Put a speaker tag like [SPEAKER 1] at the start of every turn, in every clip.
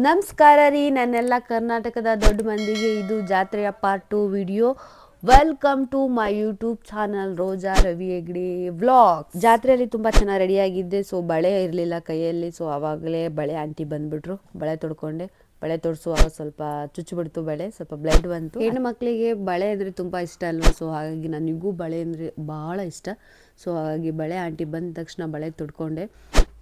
[SPEAKER 1] ನಮಸ್ಕಾರ ರೀ ನನ್ನೆಲ್ಲ ಕರ್ನಾಟಕದ ದೊಡ್ಡ ಮಂದಿಗೆ. ಇದು ಜಾತ್ರೆಯ part 2 video. Welcome to my YouTube channel Roja Ravi Hegde vlog. ಜಾತ್ರೆಯಲ್ಲಿ ತುಂಬ ಚೆನ್ನಾಗಿ ರೆಡಿಯಾಗಿದ್ದೆ. ಸೊ ಬಳೆ ಇರಲಿಲ್ಲ ಕೈಯಲ್ಲಿ. ಸೊ ಆವಾಗಲೇ ಬಳೆ ಆಂಟಿ ಬಂದುಬಿಟ್ರು. ಬಳೆ ತೊಡ್ಕೊಂಡೆ. ಬಳೆ ತೊಡಿಸುವಾಗ ಸ್ವಲ್ಪ ಚುಚ್ಚಿಬಿಡ್ತು ಬಳೆ, ಸ್ವಲ್ಪ ಬ್ಲಡ್ ಬಂತು. ಹೆಣ್ಣು ಮಕ್ಕಳಿಗೆ ಬಳೆ ಅಂದರೆ ತುಂಬ ಇಷ್ಟ ಅಲ್ವಾ. ಸೊ ಹಾಗಾಗಿ ನನಗೂ ಬಳೆ ಅಂದರೆ ಭಾಳ ಇಷ್ಟ. ಸೊ ಹಾಗಾಗಿ ಬಳೆ ಆಂಟಿ ಬಂದ ತಕ್ಷಣ ಬಳೆ ತೊಡ್ಕೊಂಡೆ.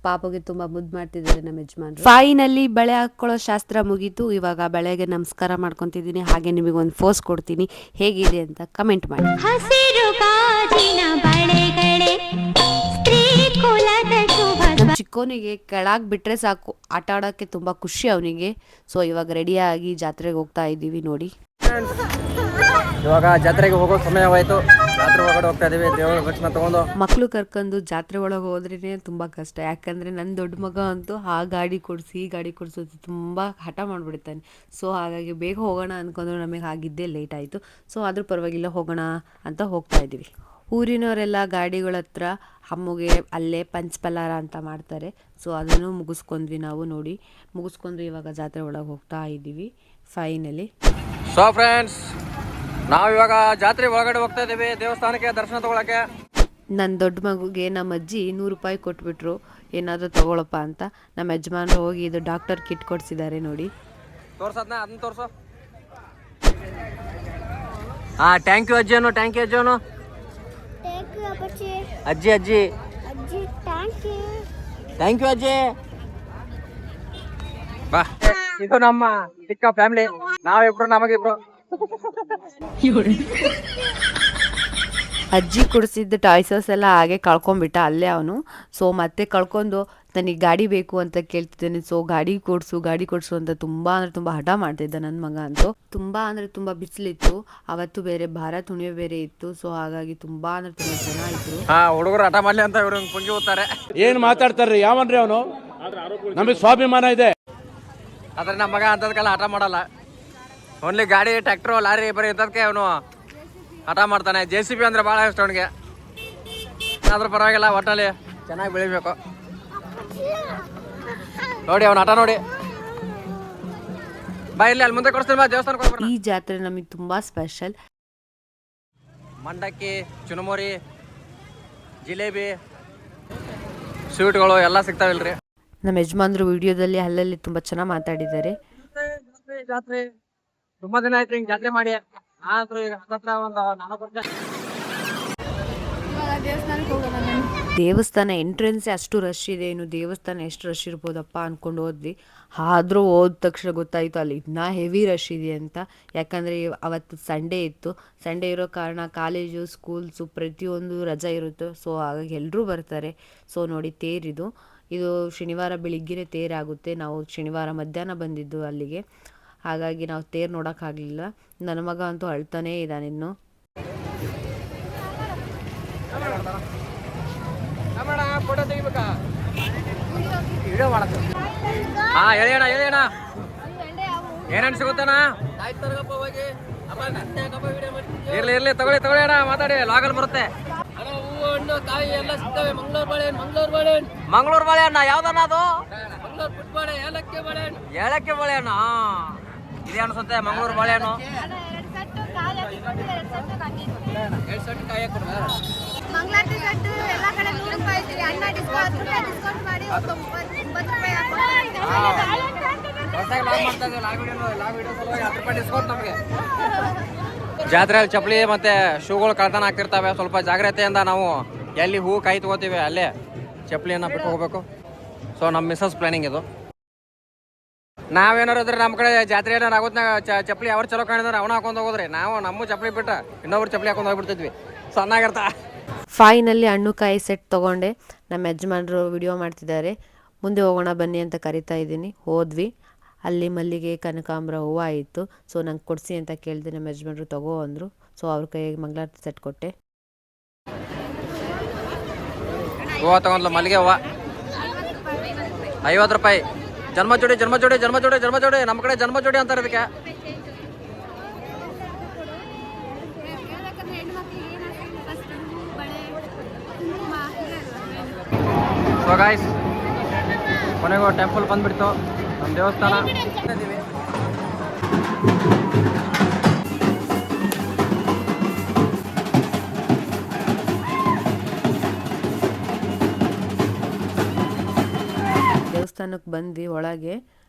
[SPEAKER 1] ಪಾಪಗೆ ತುಂಬ ಮುದ್ದು ಮಾಡ್ತಿದ್ದಾರೆ ನಮ್ಮ ಯಜಮಾನ್ರು. ಫೈನಲ್ಲಿ ಬಳೆ ಹಾಕ್ಕೊಳ್ಳೋ ಶಾಸ್ತ್ರ ಮುಗೀತು. ಇವಾಗ ಬಳೆಗೆ ನಮಸ್ಕಾರ ಮಾಡ್ಕೊತಿದ್ದೀನಿ. ಹಾಗೆ ನಿಮಗೆ ಒಂದು ಫೋಸ್ ಕೊಡ್ತೀನಿ, ಹೇಗಿದೆ ಅಂತ ಕಮೆಂಟ್ ಮಾಡಿ. ಹಸಿರು ಗಾಜಿನ ಬಳೆಗಳೇ ಸ್ತ್ರೀ ಕುಲದ ಶುಭ. ನಮ್ಮ ಚಿಕ್ಕೋನಿಗೆ ಕೆಳಗೆ ಬಿಟ್ಟರೆ ಸಾಕು, ಆಟ ಆಡೋಕ್ಕೆ ತುಂಬ ಖುಷಿ ಅವನಿಗೆ. ಸೊ ಇವಾಗ ರೆಡಿಯಾಗಿ ಜಾತ್ರೆಗೆ ಹೋಗ್ತಾ ಇದ್ದೀವಿ ನೋಡಿ.
[SPEAKER 2] ಇವಾಗ ಜಾತ್ರೆಗೆ ಹೋಗೋ ಸಮಯವಾಯಿತು. ಜಾತ್ರೆ ಒಳಗಡೆ ಹೋಗ್ತಾ ಇದೀವಿ. ದೇವರ ದರ್ಶನ ತಗೊಂಡು
[SPEAKER 1] ಮಕ್ಕಳು ಕರ್ಕೊಂಡು ಜಾತ್ರೆ ಒಳಗೆ ಹೋದ್ರೇ ತುಂಬ ಕಷ್ಟ. ಯಾಕಂದರೆ ನನ್ನ ದೊಡ್ಡ ಮಗ ಅಂತೂ ಆ ಗಾಡಿ ಕೊಡಿಸಿ ಈ ಗಾಡಿ ಕೊಡಿಸೋದು ತುಂಬ ಹಠ ಮಾಡಿಬಿಡ್ತಾನೆ. ಸೊ ಹಾಗಾಗಿ ಬೇಗ ಹೋಗೋಣ ಅಂದ್ಕೊಂಡ್ರು ನಮಗೆ ಆಗಿದ್ದೇ ಲೇಟ್ ಆಯಿತು. ಸೊ ಆದರೂ ಪರವಾಗಿಲ್ಲ ಹೋಗೋಣ ಅಂತ ಹೋಗ್ತಾ ಇದ್ದೀವಿ. ಊರಿನವರೆಲ್ಲ ಗಾಡಿಗಳ ಹತ್ರ ಅಮ್ಮಗೆ ಅಲ್ಲೇ ಪಂಚಪಲ್ಲಾರ ಅಂತ ಮಾಡ್ತಾರೆ. ಸೊ ಅದನ್ನು ಮುಗಿಸ್ಕೊಂಡ್ವಿ ನಾವು ನೋಡಿ. ಮುಗಿಸ್ಕೊಂಡು ಇವಾಗ ಜಾತ್ರೆ ಒಳಗೆ ಹೋಗ್ತಾ ಇದ್ದೀವಿ ಫೈನಲಿ.
[SPEAKER 2] ಸೊ ಫ್ರೆಂಡ್ಸ್, ನಾವು ಇವಾಗ ಜಾತ್ರೆ ಒಳಗಡೆ ಹೋಗ್ತಾ ಇದ್ದೀವಿ ದೇವಸ್ಥಾನಕ್ಕೆ ದರ್ಶನ ತಗೊಳಕ್ಕೆ.
[SPEAKER 1] ನನ್ನ ದೊಡ್ಡ ಮಗುಗೆ ನಮ್ಮ ಅಜ್ಜಿ 100 ರೂಪಾಯಿ ಕೊಟ್ಬಿಟ್ರು, ಏನಾದರೂ ತಗೊಳಪ್ಪ ಅಂತ. ನಮ್ಮ ಯಜಮಾನ್ರು ಹೋಗಿ ಇದು ಡಾಕ್ಟರ್ ಕಿಟ್ ಕೊಡಿಸಿದ್ದಾರೆ ನೋಡಿ.
[SPEAKER 2] ತೋರ್ಸದ್ನ ಅದನ್ನ ತೋರ್ಸು. ಹಾಂ, ಥ್ಯಾಂಕ್ ಯು ಅಜ್ಜಿ ಅನ್ನು. ಥ್ಯಾಂಕ್ ಯು ಅಜ್ಜಿ ಅನ್ನು. ಅಜ್ಜಿ ಅಜ್ಜಿ ಥ್ಯಾಂಕ್ ಯು ಅಜ್ಜಿ. ಬಾ, ಇದು ನಮ್ಮ ಚಿಕ್ಕ ಫ್ಯಾಮಿಲಿ. ನಾವಿಬ್ರು ನಮಗಿಬ್ರು.
[SPEAKER 1] ಅಜ್ಜಿ ಕೊಡಿಸಿದ್ದ ಟಾಯ್ಸಸ್ ಎಲ್ಲ ಹಾಗೆ ಕಳ್ಕೊಂಡ್ಬಿಟ್ಟ ಅಲ್ಲೇ ಅವನು. ಸೊ ಮತ್ತೆ ಕಳ್ಕೊಂಡು ನನಗೆ ಗಾಡಿ ಬೇಕು ಅಂತ ಕೇಳ್ತಿದ್ದಾನೆ. ಸೊ ಗಾಡಿ ಕೊಡಿಸು ಅಂತ ತುಂಬ ಅಂದರೆ ತುಂಬ ಹಠ ಮಾಡ್ತಿದ್ದ ನನ್ನ ಮಗ ಅಂತೂ. ತುಂಬ ಅಂದರೆ ತುಂಬ ಬಿಸಿಲಿತ್ತು ಅವತ್ತು, ಬೇರೆ ಭಾರತ್ ಹುಣ್ಣಿಮೆ ಬೇರೆ ಇತ್ತು. ಸೊ ಹಾಗಾಗಿ ತುಂಬ ಅಂದರೆ ತುಂಬ ಜನ ಇದ್ರು.
[SPEAKER 2] ಹುಡುಗರು ಹಠ ಮಾಡ್ಲಿ ಅಂತ ಇವ್ರು ಪುಂಗಿ ಹೋಗ್ತಾರೆ.
[SPEAKER 3] ಏನ್ ಮಾತಾಡ್ತಾರ್ರಿ ಯಾವನ್ರಿ ಅವನು? ನಮಗೆ ಸ್ವಾಭಿಮಾನ ಇದೆ.
[SPEAKER 2] ಆದ್ರೆ ನಮ್ಮ ಮಗ ಅಂತದಕ್ಕೆಲ್ಲ ಹಠ ಮಾಡಲ್ಲ. ಓನ್ಲಿ ಗಾಡಿ, ಟ್ರ್ಯಾಕ್ಟ್ರು, ಲಾರಿ ಬರೀ ಇಂಥದಕ್ಕೆ ಅವನು ಹಠ ಮಾಡ್ತಾನೆ. JCB ಅಂದ್ರೆ ಭಾಳ ಇಷ್ಟ ಅವನಿಗೆ. ಆದ್ರೂ ಪರವಾಗಿಲ್ಲ, ಒಟ್ಟಲ್ಲಿ ಚೆನ್ನಾಗಿ ಬೆಳಿಬೇಕು ನೋಡಿ. ಅವನ ಹಠ ನೋಡಿ. ಬಾ, ಇಲ್ಲಿ ಅಲ್ಲಿ ಮುಂದೆ ಕೊಡಿಸ್ತೀನಿ ಬಾ, ದೇವಸ್ಥಾನಕ್ಕೆ.
[SPEAKER 1] ಈ ಜಾತ್ರೆ ನಮಗೆ ತುಂಬಾ ಸ್ಪೆಷಲ್.
[SPEAKER 2] ಮಂಡಕ್ಕಿ, ಚುನುಮುರಿ, ಜಿಲೇಬಿ, ಸ್ವೀಟ್ಗಳು ಎಲ್ಲ ಸಿಗ್ತಾವಿಲ್ರಿ.
[SPEAKER 1] ನಮ್ಮ ಯಜಮಾನ್ರು ವಿಡಿಯೋದಲ್ಲಿ ಅಲ್ಲಲ್ಲಿ ತುಂಬಾ ಚೆನ್ನಾಗಿ ಮಾತಾಡಿದ್ದಾರೆ.
[SPEAKER 2] ಜಾತ್ರೆ ತುಂಬಾ ದಿನ ಆಯ್ತು ಹಿಂಗ್ ಜಾತ್ರೆ ಮಾಡಿ. ಆದ್ರೂ ಈಗ ಹತ್ತತ್ರ ಒಂದು 4 ವರ್ಷ.
[SPEAKER 1] ದೇವಸ್ಥಾನ ಎಂಟ್ರೆನ್ಸೇ ಅಷ್ಟು ರಶ್ ಇದೆ, ಇನ್ನು ದೇವಸ್ಥಾನ ಎಷ್ಟು ರಶ್ ಇರ್ಬೋದಪ್ಪ ಅಂದ್ಕೊಂಡು ಹೋದ್ವಿ. ಆದರೂ ಹೋದ ತಕ್ಷಣ ಗೊತ್ತಾಯಿತು ಅಲ್ಲಿ ಇನ್ನೂ ಹೆವಿ ರಶ್ ಇದೆ ಅಂತ. ಯಾಕಂದರೆ ಅವತ್ತು ಸಂಡೇ ಇತ್ತು. ಸಂಡೇ ಇರೋ ಕಾರಣ ಕಾಲೇಜು, ಸ್ಕೂಲ್ಸು ಪ್ರತಿಯೊಂದು ರಜೆ ಇರುತ್ತೆ. ಸೊ ಹಾಗಾಗಿ ಎಲ್ಲರೂ ಬರ್ತಾರೆ. ಸೊ ನೋಡಿ, ತೇರಿದು ಇದು ಶನಿವಾರ ಬೆಳಿಗ್ಗೆ ತೇರಾಗುತ್ತೆ. ನಾವು ಶನಿವಾರ ಮಧ್ಯಾಹ್ನ ಬಂದಿದ್ದು ಅಲ್ಲಿಗೆ. ಹಾಗಾಗಿ ನಾವು ತೇರು ನೋಡೋಕ್ಕಾಗಲಿಲ್ಲ. ನನ್ನ ಮಗ ಅಂತೂ ಅಳ್ತಾನೇ ಇದ್ದಾನಿನ್ನು.
[SPEAKER 2] ಹೇಳೋಣ ಏನೇನು ಸಿಗುತ್ತಾನ? ಇರ್ಲಿ ತಗೊಳ್ಳಿ ಅಣ್ಣ, ಮಾತಾಡಿ. ಲಾಗಲ್ ಬರುತ್ತೆ. ಮಂಗಳೂರು ಬಾಳೆಹಣ್ಣ ಯಾವ್ದಣ್ಣ ಅದು? ಏಲಕ್ಕಿ ಬಾಳೆಹಣ್ಣ ಇದೆ ಅನ್ಸುತ್ತೆ. ಮಂಗಳೂರು ಬಾಳೆಹಣ್ಣು ಜಾತ್ರೆಯಲ್ಲಿ ಚಪ್ಪಲಿ ಮತ್ತೆ ಶೂಗಳು ಕಳ್ತನ ಆಗ್ತಿರ್ತವೆ. ಸ್ವಲ್ಪ ಜಾಗ್ರತೆಯಿಂದ ನಾವು ಎಲ್ಲಿ ಹೂ ಕಾಯಿ ತಗೋತೀವಿ ಅಲ್ಲೇ ಚಪ್ಪಲಿಯನ್ನು ಬಿಟ್ಟು ಹೋಗ್ಬೇಕು. ಸೊ ನಮ್ಮ ಮಿಸಸ್ ಪ್ಲಾನಿಂಗ್ ಇದು. ನಾವೇನಾರು ಇದ್ರೆ ನಮ್ಮ ಕಡೆ ಜಾತ್ರೆ ಏನಾರು ಆಗುತ್ತೆ, ಚಪ್ಪಲಿ ಅವ್ರು ಚಲೋ ಕಾಣಿದ್ರೆ ಅವನ ಹಾಕೊಂಡು ಹೋಗೋದ್ರಿ. ನಾವು ನಮ್ಮ ಚಪ್ಪಲಿ ಬಿಟ್ಟು ಇನ್ನೊಬ್ರು ಚಪ್ಪಲಿ ಹಾಕೊಂಡು ಹೋಗ್ಬಿಡ್ತಿದ್ವಿ. ಸಣ್ಣಾಗಿರ್ತಾ.
[SPEAKER 1] ಫೈನಲ್ಲಿ ಹಣ್ಣು ಕಾಯಿ ಸೆಟ್ ತೊಗೊಂಡೆ. ನಮ್ಮ ಯಜಮಾನ್ರು ವಿಡಿಯೋ ಮಾಡ್ತಿದ್ದಾರೆ. ಮುಂದೆ ಹೋಗೋಣ ಬನ್ನಿ ಅಂತ ಕರಿತಾ ಇದ್ದೀನಿ. ಹೋದ್ವಿ. ಅಲ್ಲಿ ಮಲ್ಲಿಗೆ, ಕನಕಾಂಬರ ಹೂವು ಇತ್ತು. ಸೊ ನಂಗೆ ಕೊಡಿಸಿ ಅಂತ ಕೇಳಿದೆ. ನಮ್ಮ ಯಜಮಾನ್ರು ತಗೋ ಅಂದರು. ಸೊ ಅವ್ರ ಕೈಗೆ ಮಂಗಳಾರತಿ ಸೆಟ್ ಕೊಟ್ಟೆ.
[SPEAKER 2] ಹೂವು ತಗೊಂಡ್ಲು, ಮಲ್ಲಿಗೆ ಹೂವು 50 ರೂಪಾಯಿ. ಜನ್ಮ ಜೋಡಿ ನಮ್ಮ ಕಡೆ ಜನ್ಮ ಜೋಡಿ ಅಂತಾರೆ ಇದಕ್ಕೆ. ಸೊ ಗಾಯ್ಸ್, ಕೊನೆಗೂ ಟೆಂಪಲ್ ಬಂದ್ಬಿಡ್ತು. ನಮ್ಮ ದೇವಸ್ಥಾನ ಇದ್ದೀವಿ.
[SPEAKER 1] ದೇವಸ್ಥಾನಕ್ಕೆ ಬಂದ್ವಿ. ಒಳಗೆ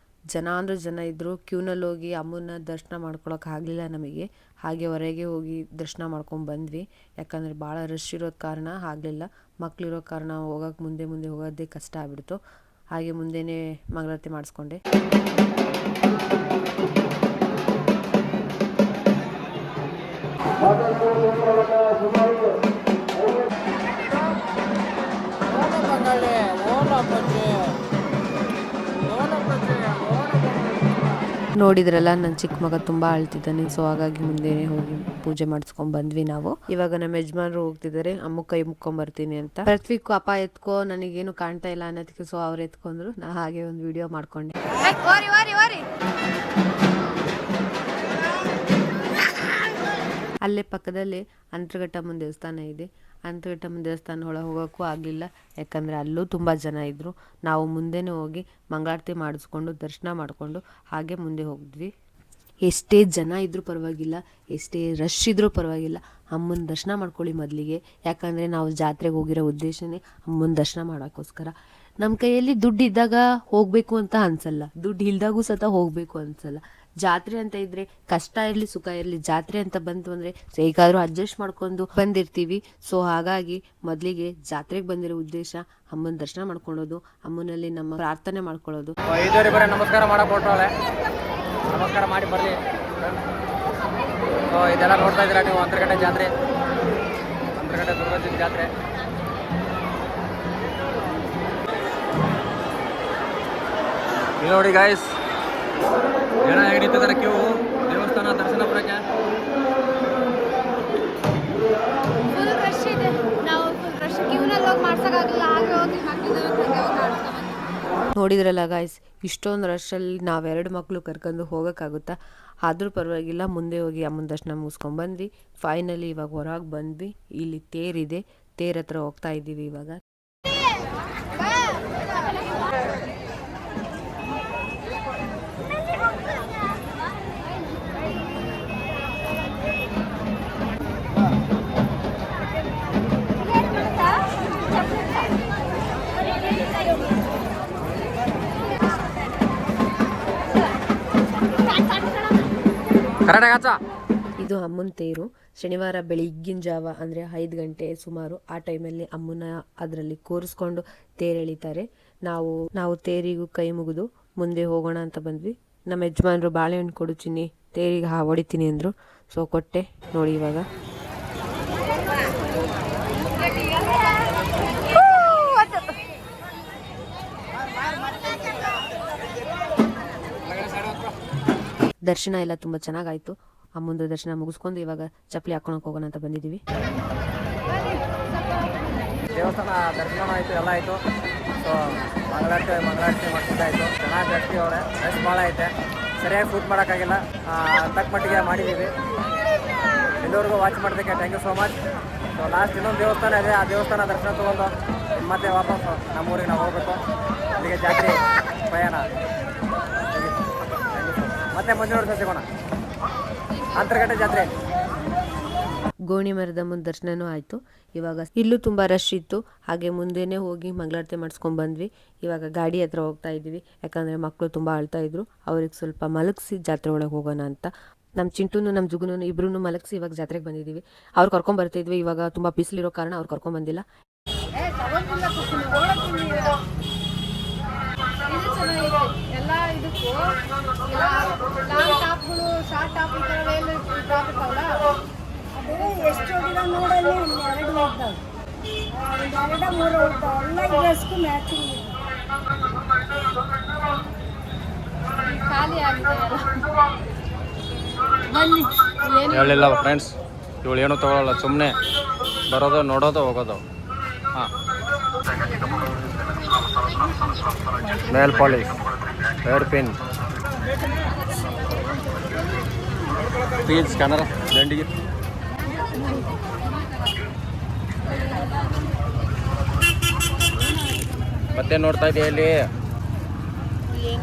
[SPEAKER 1] ಜನ ಅಂದ್ರೆ ಜನ ಇದ್ದರು. ಕ್ಯೂನಲ್ಲಿ ಹೋಗಿ ಅಮ್ಮನ ದರ್ಶನ ಮಾಡ್ಕೊಳಕ್ಕೆ ಆಗಲಿಲ್ಲ ನಮಗೆ. ಹಾಗೆ ಹೊರಗೆ ಹೋಗಿ ದರ್ಶನ ಮಾಡ್ಕೊಂಡು ಬಂದ್ವಿ. ಯಾಕಂದರೆ ಭಾಳ ರಶ್ ಇರೋದ ಕಾರಣ ಆಗಲಿಲ್ಲ. ಮಕ್ಕಳಿರೋ ಕಾರಣ ಹೋಗೋಕೆ ಮುಂದೆ ಹೋಗೋದೇ ಕಷ್ಟ ಆಗ್ಬಿಡ್ತು. ಹಾಗೆ ಮುಂದೆನೇ ಮಂಗಳಾರತಿ ಮಾಡಿಸ್ಕೊಂಡೆ. ನೋಡಿದ್ರಲ್ಲ, ನನ್ನ ಚಿಕ್ಕ ಮಗ ತುಂಬ ಅಳ್ತಿದ್ದಾನೆ. ಸೊ ಹಾಗಾಗಿ ಮುಂದೆನೇ ಹೋಗಿ ಪೂಜೆ ಮಾಡಿಸ್ಕೊಂಡ್ ಬಂದ್ವಿ ನಾವು. ಇವಾಗ ನಮ್ಮ ಯಜಮಾನ್ರು ಹೋಗ್ತಿದ್ದಾರೆ ಅಮ್ಮ ಕೈ ಮುಕ್ಕೊಂಬರ್ತೀನಿ ಅಂತ. ಪೃಥ್ವಿಗೂ ಅಪ್ಪ ಎತ್ಕೋ, ನನಗೇನು ಕಾಣ್ತಾ ಇಲ್ಲ ಅನ್ನೋದಕ್ಕೆ ಸೊ ಅವ್ರು ಎತ್ಕೊಂಡ್ರು. ನಾ ಹಾಗೆ ಒಂದು ವಿಡಿಯೋ ಮಾಡ್ಕೊಂಡೆ. ಅಲ್ಲೇ ಪಕ್ಕದಲ್ಲೇ ಅಂತರಘಟ್ಟಮ್ಮನ ದೇವಸ್ಥಾನ ಇದೆ. ಅಂತರಘಟ್ಟಮ್ಮನ ದೇವಸ್ಥಾನ ಒಳಗೆ ಹೋಗೋಕ್ಕೂ ಆಗಲಿಲ್ಲ, ಯಾಕಂದರೆ ಅಲ್ಲೂ ತುಂಬ ಜನ ಇದ್ದರು. ನಾವು ಮುಂದೆನೇ ಹೋಗಿ ಮಂಗಳಾರತಿ ಮಾಡಿಸ್ಕೊಂಡು ದರ್ಶನ ಮಾಡಿಕೊಂಡು ಹಾಗೆ ಮುಂದೆ ಹೋಗಿದ್ವಿ. ಎಷ್ಟೇ ಜನ ಇದ್ದರೂ ಪರವಾಗಿಲ್ಲ, ಎಷ್ಟೇ ರಶ್ ಇದ್ದರೂ ಪರವಾಗಿಲ್ಲ, ಅಮ್ಮನ ದರ್ಶನ ಮಾಡ್ಕೊಳ್ಳಿ ಮೊದಲಿಗೆ. ಯಾಕಂದರೆ ನಾವು ಜಾತ್ರೆಗೆ ಹೋಗಿರೋ ಉದ್ದೇಶನೇ ಅಮ್ಮನ ದರ್ಶನ ಮಾಡೋಕ್ಕೋಸ್ಕರ. ನಮ್ಮ ಕೈಯಲ್ಲಿ ದುಡ್ಡು ಇದ್ದಾಗ ಹೋಗಬೇಕು ಅಂತ ಅನಿಸಲ್ಲ, ದುಡ್ಡು ಇಲ್ದಾಗೂ ಸಹ ಹೋಗಬೇಕು ಅನಿಸಲ್ಲ. ಜಾತ್ರೆ ಅಂತ ಇದ್ದರೆ ಕಷ್ಟ ಇರಲಿ ಸುಖ ಇರಲಿ, ಜಾತ್ರೆ ಅಂತ ಬಂತು ಅಂದರೆ ಹೇಗಾದರೂ ಅಡ್ಜಸ್ಟ್ ಮಾಡ್ಕೊಂಡು ಬಂದಿರ್ತೀವಿ. ಸೊ ಹಾಗಾಗಿ ಮೊದಲಿಗೆ ಜಾತ್ರೆಗೆ ಬಂದಿರೋ ಉದ್ದೇಶ ಅಮ್ಮನ ದರ್ಶನ ಮಾಡ್ಕೊಳ್ಳೋದು, ಅಮ್ಮನಲ್ಲಿ ನಮ್ಮ ಪ್ರಾರ್ಥನೆ ಮಾಡ್ಕೊಳ್ಳೋದು.
[SPEAKER 2] ಐದೂವರೆ ಬರೀ ನಮಸ್ಕಾರ ಮಾಡಕ್ಕೆ ಹೊರಟೋಳೆ. ನಮಸ್ಕಾರ ಮಾಡಿ ಬರಲಿ. ಸೊ ಇದೆಲ್ಲ ನೋಡ್ತಾ ಇದ್ದೀರಾ ನೀವು, ಅಂತರಘಟ್ಟ ಜಾತ್ರೆ, ಅಂತರಘಟ್ಟ ದುರ್ಗದ ಜಾತ್ರೆ. ಇಲ್ಲಿ ನೋಡಿ ಗಾಯ್ಸ್, ಜನ ಹೇಗೆ ನಿಂತಿದ್ದಾರೆ ಕ್ಯೂ ದೇವಸ್ಥಾನ ದರ್ಶನ ಬರೋಕ್ಕೆ.
[SPEAKER 4] ಫುಲ್ ರಶ್ ಇದೆ. ನಾವು ಫುಲ್ ರಶ್ ಕ್ಯೂನಲ್ಲಿ ಹೋಗಿ ಮಾಡ್ಸೋಕ್ಕಾಗಲ್ಲ. ಹಾಗೆ ಹೋಗಿ
[SPEAKER 1] ನೋಡಿದ್ರಲ್ಲ ಗಾಯ್ಸ್, ಇಷ್ಟೊಂದು ರಶಲ್ಲಿ ನಾವೆರಡು ಮಕ್ಕಳು ಕರ್ಕೊಂಡು ಹೋಗೋಕ್ಕಾಗುತ್ತಾ? ಆದರೂ ಪರವಾಗಿಲ್ಲ, ಮುಂದೆ ಹೋಗಿ ಅಮ್ಮನ ದರ್ಶನ ಮುಗಿಸ್ಕೊಂಡು ಬಂದ್ವಿ. ಫೈನಲಿ ಇವಾಗ ಹೊರಗೆ ಬಂದ್ವಿ. ಇಲ್ಲಿ ತೇರಿದೆ, ತೇರ್ ಹತ್ರ ಹೋಗ್ತಾ ಇದ್ದೀವಿ ಇವಾಗ. ಇದು ಅಮ್ಮನ ತೇರು. ಶನಿವಾರ ಬೆಳಿಗ್ಗಿನ ಜಾವ ಅಂದರೆ 5 ಗಂಟೆ ಸುಮಾರು ಆ ಟೈಮಲ್ಲಿ ಅಮ್ಮನ ಅದರಲ್ಲಿ ಕೂರಿಸ್ಕೊಂಡು ತೇರು ಎಳಿತಾರೆ. ನಾವು ತೇರಿಗೂ ಕೈ ಮುಗಿದು ಮುಂದೆ ಹೋಗೋಣ ಅಂತ ಬಂದ್ವಿ. ನಮ್ಮ ಯಜಮಾನ್ರು ಬಾಳೆಹಣ್ಣು ಕೊಡು ಚಿನ್ನಿ, ತೇರಿಗೆ ಹೊಡಿತೀನಿ ಅಂದರು. ಸೊ ಕೊಟ್ಟೆ. ನೋಡಿ ಇವಾಗ ದರ್ಶನ ಎಲ್ಲ ತುಂಬ ಚೆನ್ನಾಗಾಯಿತು. ಅಮ್ಮಂದು ದರ್ಶನ ಮುಗಿಸ್ಕೊಂಡು ಇವಾಗ ಚಪ್ಪಲಿ ಹಾಕೊಳಕ್ಕೆ ಹೋಗೋಣ ಅಂತ ಬಂದಿದ್ದೀವಿ.
[SPEAKER 2] ದೇವಸ್ಥಾನ ದರ್ಶನ ಆಯಿತು, ಎಲ್ಲ ಆಯಿತು. ಸೊ ಮಂಗಳಾರತಿ ಮಾಡ್ಕೊಂಡಾಯಿತು. ಚೆನ್ನಾಗಿ ಜಾಸ್ತಿ ಅವರೇ, ರಶ್ ಭಾಳ ಐತೆ. ಸರಿಯಾಗಿ ಶೂಟ್ ಮಾಡೋಕ್ಕಾಗಿಲ್ಲ, ತಕ್ಕ ಮಟ್ಟಿಗೆ ಮಾಡಿದ್ದೀವಿ. ಎಲ್ಲರಿಗೂ ವಾಚ್ ಮಾಡೋದಕ್ಕೆ thank you so much. So last ಇನ್ನೊಂದು ದೇವಸ್ಥಾನ ಇದೆ, ಆ ದೇವಸ್ಥಾನ ದರ್ಶನ ತೊಗೊಂಡು ಮತ್ತೆ ವಾಪಸ್ ನಮ್ಮೂರಿಗೆ ನಾವು ಹೋಗಬೇಕು. ಇಲ್ಲಿಗೆ ಜಾತ್ರೆ ಪ್ರಯಾಣ ಮತ್ತೆ ಮುಂದಿನ ವರ್ಷ ಸಿಗೋಣ ಅಂತರಘಟ್ಟ ಜಾತ್ರೆ.
[SPEAKER 1] ಗೋಣಿ ಮರದ ಮುಂದೆ ದರ್ಶನನೂ ಆಯಿತು. ಇವಾಗ ಇಲ್ಲೂ ತುಂಬ ರಶ್ ಇತ್ತು. ಹಾಗೆ ಮುಂದೆನೇ ಹೋಗಿ ಮಂಗಳಾರತಿ ಮಾಡಿಸ್ಕೊಂಡು ಬಂದ್ವಿ. ಇವಾಗ ಗಾಡಿ ಹತ್ರ ಹೋಗ್ತಾ ಇದ್ದೀವಿ, ಯಾಕಂದರೆ ಮಕ್ಕಳು ತುಂಬ ಅಳ್ತಾ ಇದ್ರು. ಅವ್ರಿಗೆ ಸ್ವಲ್ಪ ಮಲಗಿಸಿ ಜಾತ್ರೆ ಒಳಗೆ ಹೋಗೋಣ ಅಂತ. ನಮ್ಮ ಚಿಂಟುನು ನಮ್ಮ ಜುಗುನು ಇಬ್ರು ಮಲಗಿಸಿ ಇವಾಗ ಜಾತ್ರೆಗೆ ಬಂದಿದ್ದೀವಿ. ಅವ್ರು ಕರ್ಕೊಂಬರ್ತಿದ್ವಿ. ಇವಾಗ ತುಂಬ ಬಿಸಿಲಿರೋ ಕಾರಣ ಅವ್ರು ಕರ್ಕೊಂಬಂದಿಲ್ಲ.
[SPEAKER 4] ಎಲ್ಲ ಇದಕ್ಕೂ ಲಾಂಗ್ ಟಾಪ್ಗಳು, ಶಾರ್ಟ್ ಟಾಪ್, ಈ ಥರ ಎಲ್ಲ ಟಾಪ್ ಇರ್ತಾವಲ್ಲ, ಅದು ಎಷ್ಟು ಹೋಗಿಲ್ಲ ನೋಡಲ್ಲಿ 2 ಇರ್ತಾವೆ, 2-3 ಇರ್ತಾವೆ. ಎಲ್ಲ ಡ್ರೆಸ್ಗೂ ಮ್ಯಾಚಿಂಗ್ ಖಾಲಿ ಆಗಿದೆ. ಬನ್ನಿ.
[SPEAKER 2] ಹೇಳಿಲ್ಲ ಫ್ರೆಂಡ್ಸ್, ಇವಳು ಏನೂ ತೊಗೊಳ್ಳಲ್ಲ, ಸುಮ್ಮನೆ ಬರೋದು ನೋಡೋದು ಹೋಗೋದು. ಹಾಂ, nail polish, hair pin, please scanner ದಂಡಿಗೆ. ಮತ್ತೆ ನೋಡ್ತಾ ಇದೆಯಾ ಇಲ್ಲಿ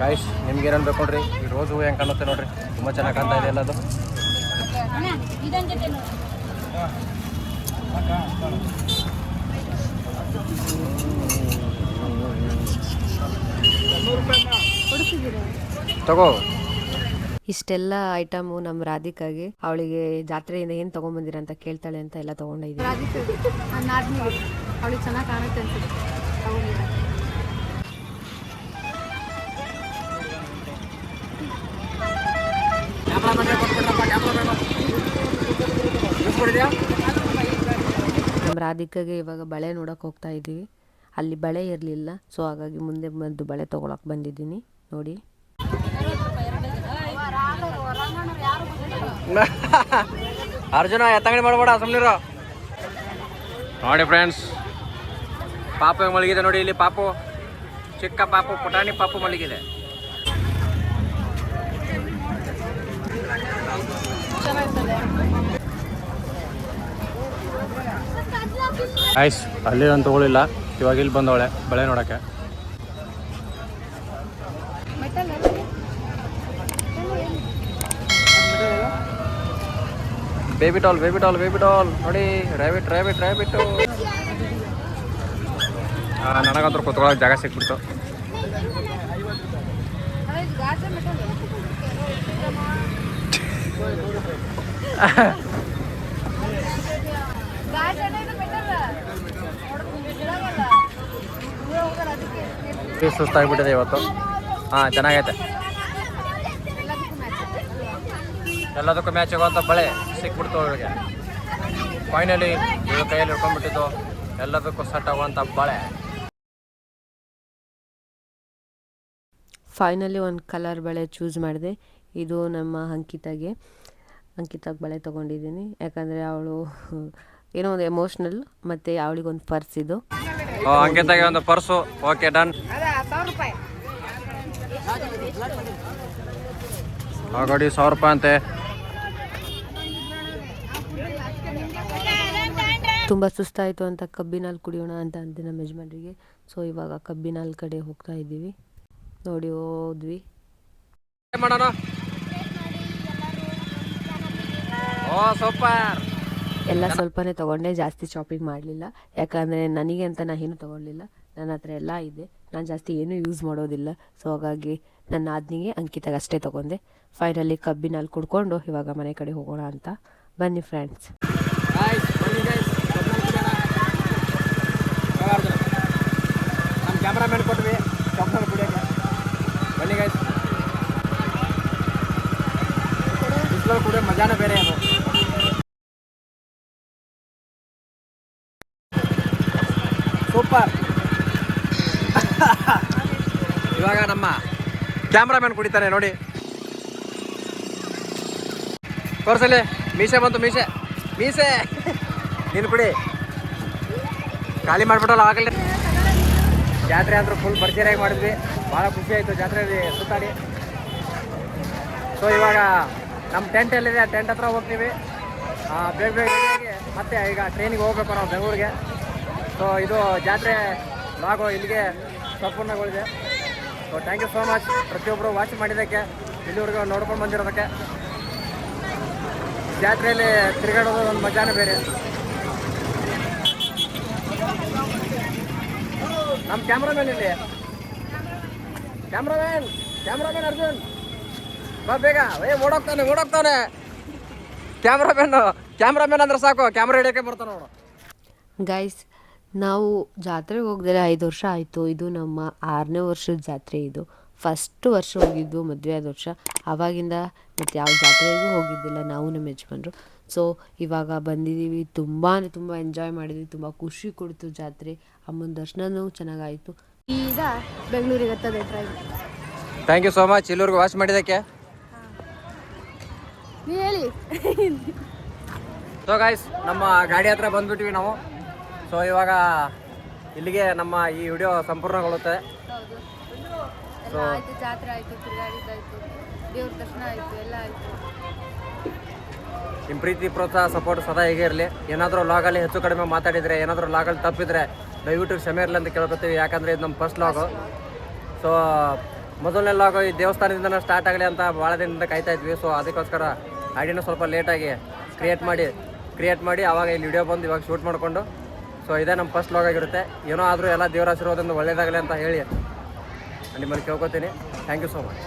[SPEAKER 2] ಗಾಯ್ಸ್ ನಿಮ್ಗೆ ಏನೇನು ಬೇಕು ನೋಡ್ರಿ, ಈ ರೋಸ್ ಹೂವು ಹೆಂಗೆ ಕಾಣುತ್ತೆ ನೋಡ್ರಿ, ತುಂಬ ಚೆನ್ನಾಗಿ ಕಾಣ್ತಾ ಇದೆ ಎಲ್ಲದು. ತಗೋ.
[SPEAKER 1] ಇಷ್ಟೆಲ್ಲ ಐಟಮು ನಮ್ಮ ರಾಧಿಕಾಗೆ, ಅವಳಿಗೆ ಜಾತ್ರೆಯಿಂದ ಏನು ತೊಗೊಂಬಂದಿರ ಅಂತ ಕೇಳ್ತಾಳೆ ಅಂತ ಎಲ್ಲ ತೊಗೊಂಡಿದ್ದೀನಿ.
[SPEAKER 4] ಅವಳಿಗೆ ಚೆನ್ನಾಗಿ ಕಾಣುತ್ತೆ ಅನ್ಸುತ್ತೆ.
[SPEAKER 1] ನಮ್ಮ ರಾಧಿಕಾಗೆ ಇವಾಗ ಬಳೆ ನೋಡೋಕೆ ಹೋಗ್ತಾ ಇದ್ದೀವಿ. ಅಲ್ಲಿ ಬಳೆ ಇರಲಿಲ್ಲ, ಸೊ ಹಾಗಾಗಿ ಮುಂದೆ ಬಂದು ಬಳೆ ತೊಗೊಳಕ್ಕೆ ಬಂದಿದ್ದೀನಿ. ನೋಡಿ
[SPEAKER 2] ಅರ್ಜುನ ಎತ್ತಂಗಡಿ ಮಾಡಬೇಡ, ಸುಮ್ಮನಿರೋ. ನೋಡಿ ಫ್ರೆಂಡ್ಸ್, ಪಾಪು ಹೆಂಗೆ ಮಲಗಿದೆ ನೋಡಿ. ಇಲ್ಲಿ ಪಾಪು, ಚಿಕ್ಕ ಪಾಪು, ಪುಟಾಣಿ ಪಾಪು ಮಲಗಿದೆ. ಆಯ್ಸ್ ಅಲ್ಲಿ ನಾನು ತೊಗೊಳಿಲ್ಲ, ಇವಾಗ ಇಲ್ಲಿ ಬಂದವಳೆ ಬಳೆ ನೋಡೋಕ್ಕೆ. ಬೇಬಿ ಡಾಲ್ ನೋಡಿ, ರ್ಯಾಬಿಟ್. ನನಗಂತೂ ಕೂತ್ಕೊಳ್ಳೋಕೆ ಜಾಗ ಸಿಕ್ಬಿಡ್ತು. ಸುಸ್ತಾಗ್ಬಿಟ್ಟಿದೆ ಇವತ್ತು. ಹಾಂ, ಚೆನ್ನಾಗೈತೆ. ಎಲ್ಲದಕ್ಕೂ ಮ್ಯಾಚ್ ಆಗುವಂಥ ಬಳೆ ಸಿಕ್ಬಿಡ್ತು ಅವಳಿಗೆ. ಫೈನಲಿ ಇವಳು ಕೈಯಲ್ಲಿ ಹಿಡ್ಕೊಂಡ್ಬಿಟ್ಟಿದ್ದು ಎಲ್ಲದಕ್ಕೂ ಸೆಟ್ ಆಗುವಂಥ ಬಳೆ.
[SPEAKER 1] ಫೈನಲಿ ಒಂದು ಕಲರ್ ಬಳೆ ಚೂಸ್ ಮಾಡಿದೆ. ಇದು ನಮ್ಮ ಅಂಕಿತಾಗೆ ಬಳೆ ತೊಗೊಂಡಿದ್ದೀನಿ, ಯಾಕಂದರೆ ಅವಳು ಏನೋ ಒಂದು ಎಮೋಷ್ನಲ್, ಮತ್ತು ಅವಳಿಗೊಂದು ಪರ್ಸ್ ಇದು.
[SPEAKER 2] ಅಂಕಿತಾಗೆ ಒಂದು ಪರ್ಸು. Okay, done. ಆಗೋಡಿ 1,000 ರೂಪಾಯಿ ಅಂತೆ.
[SPEAKER 1] ತುಂಬ ಸುಸ್ತಾಯಿತು ಅಂತ ಕಬ್ಬಿನಲ್ಲಿ ಕುಡಿಯೋಣ ಅಂತ ಅಂದೆ ನಮ್ಮ ಯಜಮಾನ್ರಿಗೆ. ಸೊ ಇವಾಗ ಕಬ್ಬಿನಾಲ್ ಕಡೆ ಹೋಗ್ತಾ ಇದ್ದೀವಿ. ನೋಡಿ ಹೋದ್ವಿ.
[SPEAKER 2] ಮಾಡೋಣ. ಓ ಸೂಪರ್.
[SPEAKER 1] ಎಲ್ಲ ಸ್ವಲ್ಪನೇ ತೊಗೊಂಡೆ, ಜಾಸ್ತಿ ಶಾಪಿಂಗ್ ಮಾಡಲಿಲ್ಲ. ಯಾಕಂದರೆ ನನಗೆ ಅಂತ ನಾನು ಏನೂ ತೊಗೊಳ್ಲಿಲ್ಲ, ನನ್ನ ಹತ್ರ ಎಲ್ಲ ಇದೆ. ನಾನು ಜಾಸ್ತಿ ಏನೂ ಯೂಸ್ ಮಾಡೋದಿಲ್ಲ. ಸೊ ಹಾಗಾಗಿ ನನ್ನ ಆದ್ನಿಗೆ ಅಂಕಿತಾಗ ಅಷ್ಟೇ ತೊಗೊಂಡೆ. ಫೈನಲಿ ಕಬ್ಬಿನಲ್ಲಿ ಕುಡ್ಕೊಂಡು ಇವಾಗ ಮನೆ ಕಡೆ ಹೋಗೋಣ ಅಂತ. ಬನ್ನಿ ಫ್ರೆಂಡ್ಸ್.
[SPEAKER 2] ನಮ್ಮ ಕ್ಯಾಮ್ರಾಮನ್ ಕೊಟ್ವಿ ಚಾಕ್ಲೇಟ್ ಕುಡಿಯೋಕ್ಕೆ. ಬನ್ನಿ ಗೈಸ್, ಬಿಸಿಲಲ್ಲಿ ಕುಡಿಯೋ ಮಜಾನೇ ಬೇರೆ ಅದು. ಸೂಪರ್. ಇವಾಗ ನಮ್ಮ ಕ್ಯಾಮ್ರಾಮನ್ ಕುಡಿತಾನೆ ನೋಡಿ. ತೋರ್ಸಲಿ, ಮೀಸೆ ಬಂತು, ಮೀಸೆ ನೀನು ಕುಡಿ. ಖಾಲಿ ಮಾಡಿಬಿಟ್ಟಲ್ಲ ಆಗಲಿ. ಜಾತ್ರೆ ಅಂದರೂ ಫುಲ್ ಭರ್ಜರಿಯಾಗಿ ಮಾಡಿದ್ವಿ. ಭಾಳ ಖುಷಿ ಆಯಿತು ಜಾತ್ರೆಯಲ್ಲಿ ಸುತ್ತಾಡಿ. ಸೊ ಇವಾಗ ನಮ್ಮ ಟೆಂಟ್ ಎಲ್ಲಿದೆ, ಆ ಟೆಂಟ್ ಹತ್ರ ಹೋಗ್ತೀವಿ. ಬೇಗ ರೆಡಿಯಾಗಿ ಮತ್ತೆ ಈಗ ಟ್ರೈನಿಗೆ ಹೋಗ್ಬೇಕು ನಾವು ಬೆಂಗಳೂರಿಗೆ. ಸೊ ಇದು ಜಾತ್ರೆ ಲಾಗು ಇಲ್ಲಿಗೆ ಸಂಪೂರ್ಣಗೊಳಿದೆ. So thank you so much ಪ್ರತಿಯೊಬ್ಬರು ವಾಚ್ ಮಾಡಿದ್ದಕ್ಕೆ, ಇಲ್ಲಿವರೆಗೂ ನೋಡ್ಕೊಂಡು ಬಂದಿರೋದಕ್ಕೆ. ಜಾತ್ರೆಯಲ್ಲಿ ತಿರುಗಾಡೋದು ಒಂದು ಮಜಾನೇ ಬೇರೆ. ನಮ್ಮ ಕ್ಯಾಮ್ರಾಮನ್ ಇಲ್ಲಿ, ಕ್ಯಾಮ್ರಾಮನ್ ಅರ್ಜುನ್ ಬಾ ಬೇಗ. ಓಡೋಗ್ತಾನೆ ಕ್ಯಾಮ್ರಾಮನ್ ಅಂದ್ರೆ ಸಾಕು, ಕ್ಯಾಮ್ರಾ ಹಿಡಿಯೋಕೆ ಬರ್ತಾನೆ ನೋಡು.
[SPEAKER 1] ಗೈಸ್, ನಾವು ಜಾತ್ರೆಗೆ ಹೋಗದೆ 5 ವರ್ಷ ಆಯಿತು. ಇದು ನಮ್ಮ 6ನೇ ವರ್ಷದ ಜಾತ್ರೆ. ಇದು ಫಸ್ಟ್ ವರ್ಷ ಹೋಗಿದ್ದು ಮದುವೆ ಆದ ವರ್ಷ. ಆವಾಗಿಂದ ಮತ್ತು ಯಾವ ಜಾತ್ರೆಗೂ ಹೋಗಿದ್ದಿಲ್ಲ ನಾವು ನಮ್ಮ ಯಜಮಾನ್ರು. ಸೊ ಇವಾಗ ಬಂದಿದ್ದೀವಿ. ತುಂಬ ಎಂಜಾಯ್ ಮಾಡಿದ್ವಿ. ತುಂಬ ಖುಷಿ ಕೊಡ್ತು ಜಾತ್ರೆ. ಅಮ್ಮನ ದರ್ಶನವೂ ಚೆನ್ನಾಗಾಯಿತು.
[SPEAKER 4] ಈಗ ಬೆಂಗಳೂರಿಗೆ ಹತ್ತದೆ train.
[SPEAKER 2] Thank you so much ಇಲ್ಲಿವರೆಗೂ ವಾಚ್ ಮಾಡಿದ್ದಕ್ಕೆ.
[SPEAKER 4] ನೀವು ಹೇಳಿ.
[SPEAKER 2] ಸೊ ಗಾಯ್ಸ್, ನಮ್ಮ ಗಾಡಿ ಹತ್ರ ಬಂದ್ಬಿಟ್ವಿ ನಾವು. ಸೊ ಇವಾಗ ಇಲ್ಲಿಗೆ ನಮ್ಮ ಈ ವಿಡಿಯೋ ಸಂಪೂರ್ಣಗೊಳ್ಳುತ್ತೆ.
[SPEAKER 4] ಎಲ್ಲ ಆಯಿತು, ಜಾತ್ರೆ ಆಯಿತು, ತಿರುಗಾಡಿದ್ದಾಯಿತು, ದೇವ್ರ ದರ್ಶನ ಆಯಿತು, ಎಲ್ಲ ಆಯಿತು.
[SPEAKER 2] ನಿಮ್ಮ ಪ್ರೀತಿ ಪ್ರೋತ್ಸಾಹ ಸಪೋರ್ಟ್ ಸದಾ ಹೀಗೆ ಇರಲಿ. ಏನಾದರೂ ಲಾಗಲ್ಲಿ ಹೆಚ್ಚು ಕಡಿಮೆ ಮಾತಾಡಿದರೆ, ಏನಾದರೂ ಲಾಗಲ್ಲಿ ತಪ್ಪಿದರೆ ದಯವಿಟ್ಟು ಕ್ಷಮೆ ಇರಲಿ ಅಂತ ಕೇಳ್ಕೊತೀವಿ. ಯಾಕಂದರೆ ಇದು ನಮ್ಮ ಫಸ್ಟ್ ಲಾಗು. ಸೊ ಮೊದಲನೇ ಲಾಗ್ ಈ ದೇವಸ್ಥಾನದಿಂದ ಸ್ಟಾರ್ಟ್ ಆಗಲಿ ಅಂತ ಭಾಳ ದಿನದಿಂದ ಕಾಯ್ತಾ ಇದ್ವಿ. ಸೊ ಅದಕ್ಕೋಸ್ಕರ ಐಡಿನ ಸ್ವಲ್ಪ ಲೇಟಾಗಿ ಕ್ರಿಯೇಟ್ ಮಾಡಿ ಆವಾಗ ಇಲ್ಲಿ ವಿಡಿಯೋ ಬಂದು ಇವಾಗ ಶೂಟ್ ಮಾಡಿಕೊಂಡು ಸೊ ಇದೇ ನಮ್ಮ ಫಸ್ಟ್ ಲಾಗ್ ಆಗಿರುತ್ತೆ. ಏನೋ ಆದರೂ ಎಲ್ಲ ದೇವರ ಆಶೀರ್ವಾದದಿಂದ ಒಳ್ಳೇದಾಗಲಿ ಅಂತ ಹೇಳಿ ನಿಮ್ಮಲ್ಲಿ ಕೇಳ್ಕೊತೀನಿ. Thank you so much.